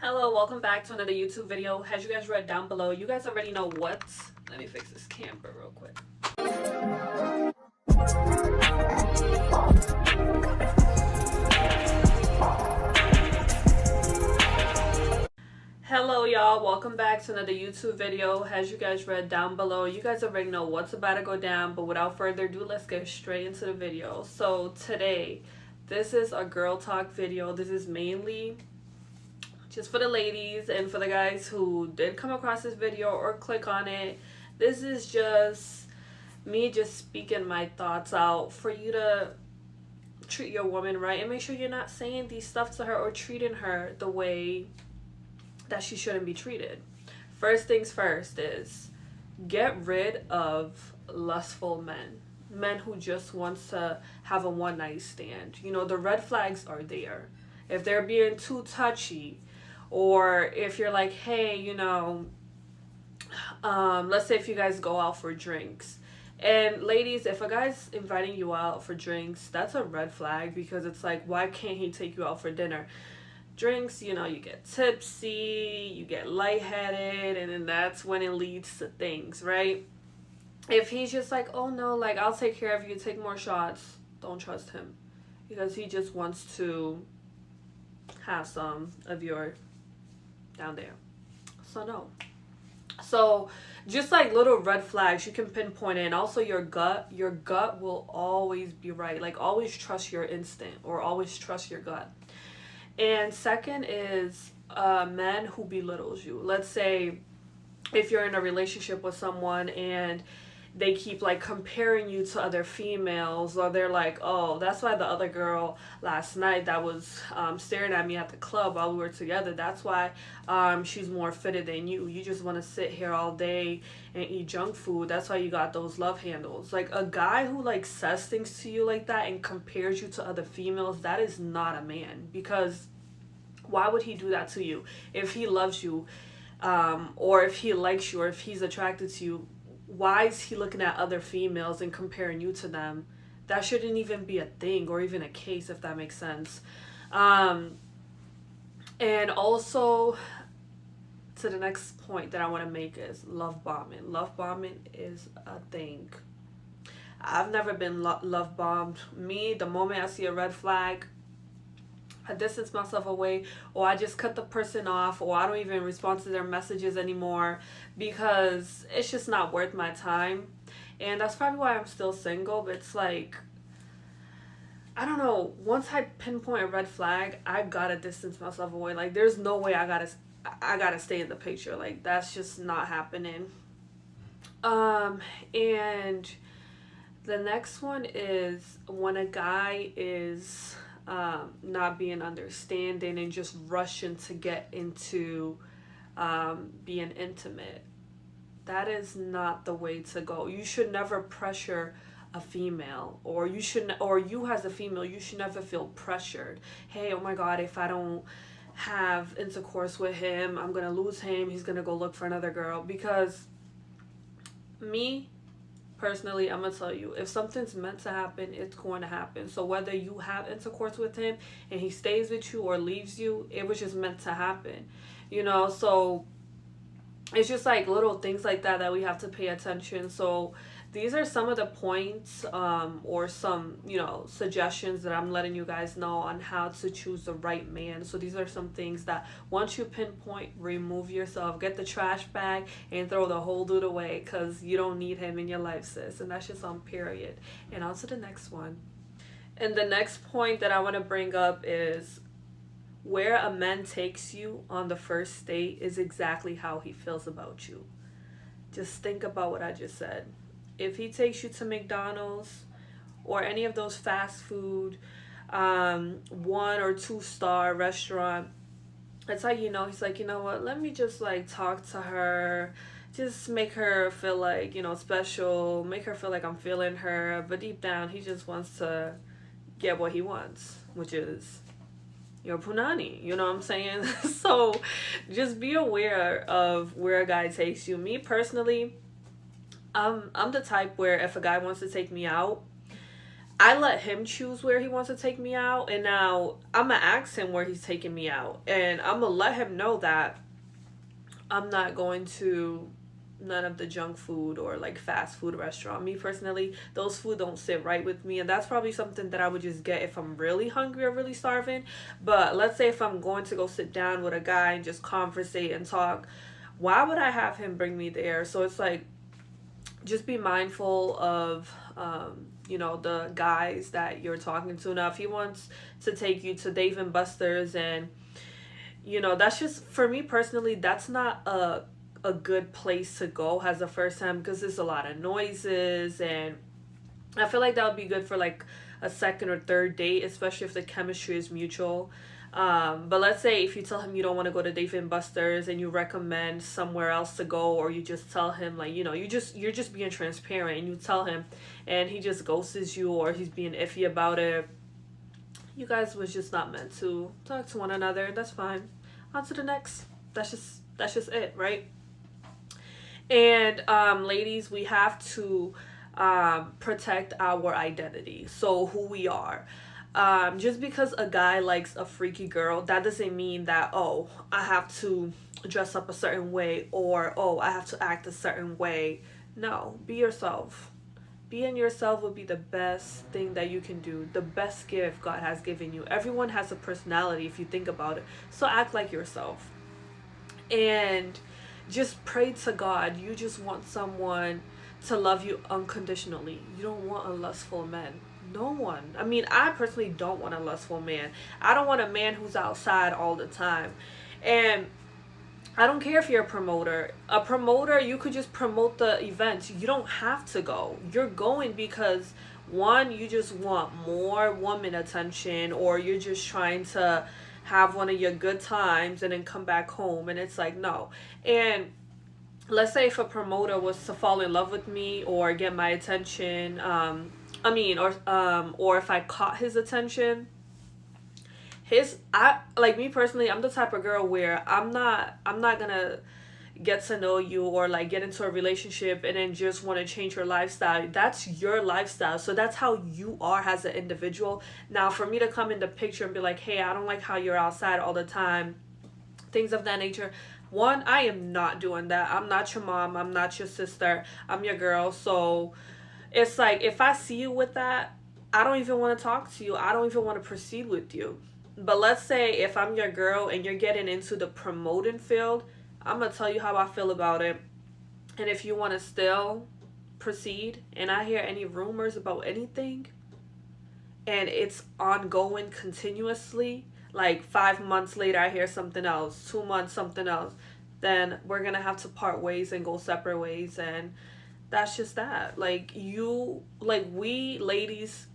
Hello, welcome back to another YouTube video. As you guys read down below, you guys already know what. Let me fix this camera real quick. Hello y'all, welcome back to another YouTube video. As you guys read down below, you guys already know what's about to go down, but without further ado, let's get straight into the video. So today, this is a girl talk video. This is mainly just for the ladies and for the guys who did come across this video or click on it. This is just me just speaking my thoughts out for you to treat your woman right and make sure you're not saying these stuff to her or treating her the way that she shouldn't be treated. First things first is get rid of lustful men who just wants to have a one night stand. You know, the red flags are there. If they're being too touchy, or if you're like, hey, you know, let's say if you guys go out for drinks. And ladies, if a guy's inviting you out for drinks, that's a red flag, because it's like, why can't he take you out for dinner? Drinks, you know, you get tipsy, you get lightheaded, and then that's when it leads to things, right? If he's just like, oh no, like, I'll take care of you, take more shots, don't trust him, because he just wants to have some of your down there. So no. So just like little red flags you can pinpoint it. And also your gut will always be right. Like, always trust your instinct, or always trust your gut. And second is men who belittles you. Let's say if you're in a relationship with someone and they keep like comparing you to other females, or they're like, oh, that's why the other girl last night that was staring at me at the club while we were together, that's why she's more fitted than you just want to sit here all day and eat junk food, that's why you got those love handles. Like, a guy who like says things to you like that and compares you to other females, that is not a man. Because why would he do that to you? If he loves you, or if he likes you, or if he's attracted to you, why is he looking at other females and comparing you to them? That shouldn't even be a thing, or even a case, if that makes sense. And also, to the next point that I want to make is love bombing. Love bombing is a thing. I've never been love bombed. Me, the moment I see a red flag, I distance myself away, or I just cut the person off, or I don't even respond to their messages anymore, because it's just not worth my time. And that's probably why I'm still single. But it's like, I don't know, once I pinpoint a red flag, I gotta distance myself away. Like, there's no way I gotta stay in the picture. Like, that's just not happening. And the next one is when a guy is not being understanding and just rushing to get into being intimate. That is not the way to go. You should never pressure a female, or you as a female, you should never feel pressured. Hey, oh my god, if I don't have intercourse with him, I'm gonna lose him, he's gonna go look for another girl. Because me personally, I'm gonna tell you, if something's meant to happen, it's going to happen. So whether you have intercourse with him and he stays with you or leaves you, it was just meant to happen, you know. So it's just like little things like that we have to pay attention. So these are some of the points, or some, you know, suggestions that I'm letting you guys know on how to choose the right man. So these are some things that once you pinpoint, remove yourself, get the trash bag and throw the whole dude away, because you don't need him in your life, sis. And that's just on period. And on to the next one. And the next point that I want to bring up is, where a man takes you on the first date is exactly how he feels about you. Just think about what I just said. If he takes you to McDonald's or any of those fast food 1 or 2 star restaurant, that's how you know he's like, you know what, let me just like talk to her, just make her feel like, you know, special, make her feel like I'm feeling her. But deep down, he just wants to get what he wants, which is your punani, you know what I'm saying? So just be aware of where a guy takes you. Me personally, I'm the type where if a guy wants to take me out, I let him choose where he wants to take me out, and now I'm gonna ask him where he's taking me out, and I'm gonna let him know that I'm not going to none of the junk food or like fast food restaurant. Me personally, those food don't sit right with me, and that's probably something that I would just get if I'm really hungry or really starving. But let's say if I'm going to go sit down with a guy and just conversate and talk, why would I have him bring me there? So it's like, just be mindful of the guys that you're talking to. Now if he wants to take you to Dave and Buster's, and that's just, for me personally, that's not a good place to go as a first time, because there's a lot of noises, and I feel like that would be good for like a second or third date, especially if the chemistry is mutual. But let's say if you tell him you don't want to go to Dave and Buster's and you recommend somewhere else to go, or you just tell him, like, you're just being transparent, and you tell him and he just ghosts you, or he's being iffy about it, you guys was just not meant to talk to one another. That's fine. On to the next. That's just it, right? And ladies, we have to protect our identity. So who we are. Just because a guy likes a freaky girl, that doesn't mean that, oh, I have to dress up a certain way, or, oh, I have to act a certain way. No, be yourself. Being yourself would be the best thing that you can do. The best gift God has given you. Everyone has a personality if you think about it. So act like yourself. And just pray to God. You just want someone to love you unconditionally. You don't want a lustful man. No one. I mean, I personally don't want a lustful man. I don't want a man who's outside all the time. And I don't care if you're a promoter. A promoter, you could just promote the events. You don't have to go. You're going because, one, you just want more woman attention, or you're just trying to have one of your good times and then come back home. And it's like, no. And let's say if a promoter was to fall in love with me or get my attention, or if I caught his attention, me personally, I'm the type of girl where I'm not gonna get to know you or like get into a relationship and then just want to change your lifestyle. That's your lifestyle, so that's how you are as an individual. Now for me to come in the picture and be like, hey, I don't like how you're outside all the time, things of that nature, one, I am not doing that. I'm not your mom, I'm not your sister, I'm your girl. So it's like, if I see you with that, I don't even want to talk to you. I don't even want to proceed with you. But let's say if I'm your girl and you're getting into the promoting field, I'm going to tell you how I feel about it. And if you want to still proceed and I hear any rumors about anything and it's ongoing continuously, like 5 months later I hear something else, 2 months something else, then we're going to have to part ways and go separate ways. And that's just that. We ladies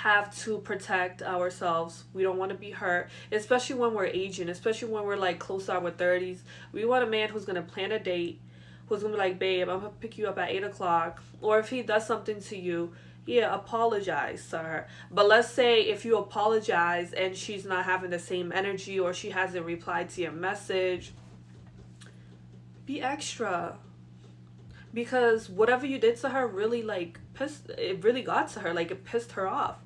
have to protect ourselves. We don't want to be hurt, especially when we're aging, especially when we're like close to our 30s. We want a man who's going to plan a date, who's going to be like, babe, I'm going to pick you up at 8 o'clock. Or if he does something to you, yeah, apologize to her. But let's say if you apologize and she's not having the same energy, or she hasn't replied to your message, be extra. Because whatever you did to her really got to her, like it pissed her off.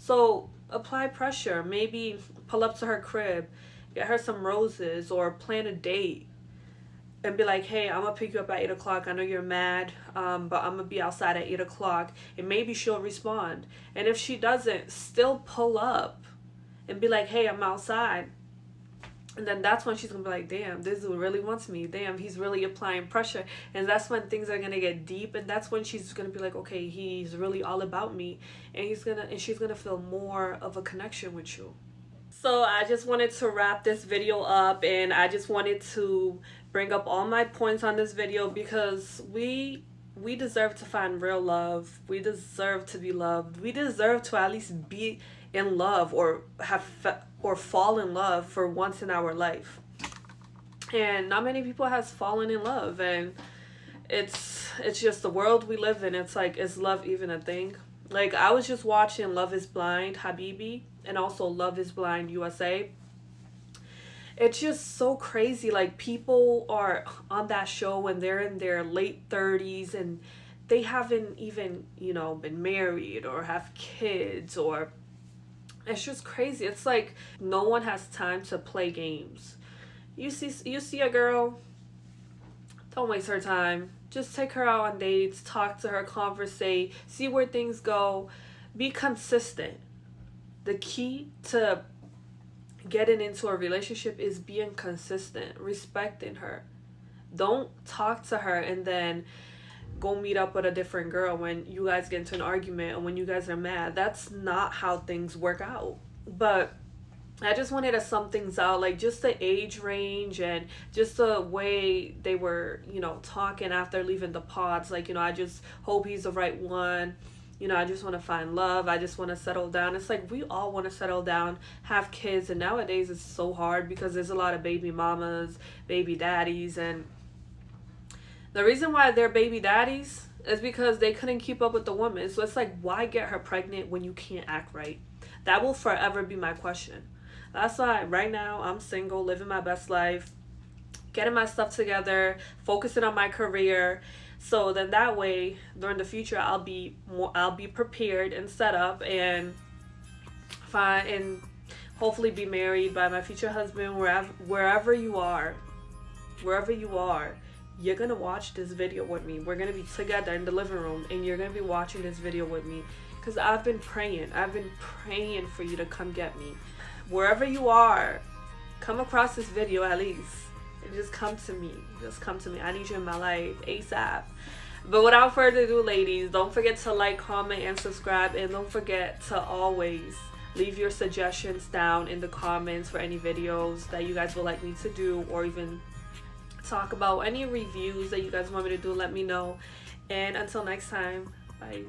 So apply pressure. Maybe pull up to her crib, get her some roses, or plan a date and be like, hey, I'm gonna pick you up at 8 o'clock. I know you're mad, but I'm gonna be outside at 8 o'clock. And maybe she'll respond. And if she doesn't, still pull up and be like, hey, I'm outside. And then that's when she's going to be like, damn, this dude really wants me. Damn, he's really applying pressure. And that's when things are going to get deep. And that's when she's going to be like, okay, he's really all about me. And she's going to feel more of a connection with you. So I just wanted to wrap this video up. And I just wanted to bring up all my points on this video, because we deserve to find real love. We deserve to be loved. We deserve to at least be in love, or fall in love for once in our life. And not many people has fallen in love, and it's just the world we live in. It's like, is love even a thing? Like, I was just watching Love is Blind Habibi and also Love is Blind USA. It's just so crazy. Like, people are on that show and they're in their late 30s and they haven't even, been married or have kids, or it's just crazy. It's like no one has time to play games. You see a girl, don't waste her time. Just take her out on dates, talk to her, conversate, see where things go. Be consistent. The key to getting into a relationship is being consistent, respecting her. Don't talk to her and then go meet up with a different girl when you guys get into an argument and when you guys are mad. That's not how things work out. But I just wanted to sum things out, like just the age range and just the way they were, talking after leaving the pods. Like, I just hope he's the right one. I just want to find love. I just want to settle down. It's like we all want to settle down, have kids. And nowadays it's so hard because there's a lot of baby mamas, baby daddies. And the reason why they're baby daddies is because they couldn't keep up with the woman. So it's like, why get her pregnant when you can't act right? That will forever be my question. That's why right now I'm single, living my best life, getting my stuff together, focusing on my career. So then that way, during the future, I'll be prepared and set up and fine, and hopefully be married by my future husband. Wherever you are, you're gonna watch this video with me. We're gonna be together in the living room, and you're gonna be watching this video with me, because I've been praying for you to come get me. Wherever you are, come across this video at least. And just come to me. I need you in my life ASAP. But without further ado, ladies, don't forget to like, comment, and subscribe. And don't forget to always leave your suggestions down in the comments for any videos that you guys would like me to do, or even talk about any reviews that you guys want me to do. Let me know. And until next time, bye.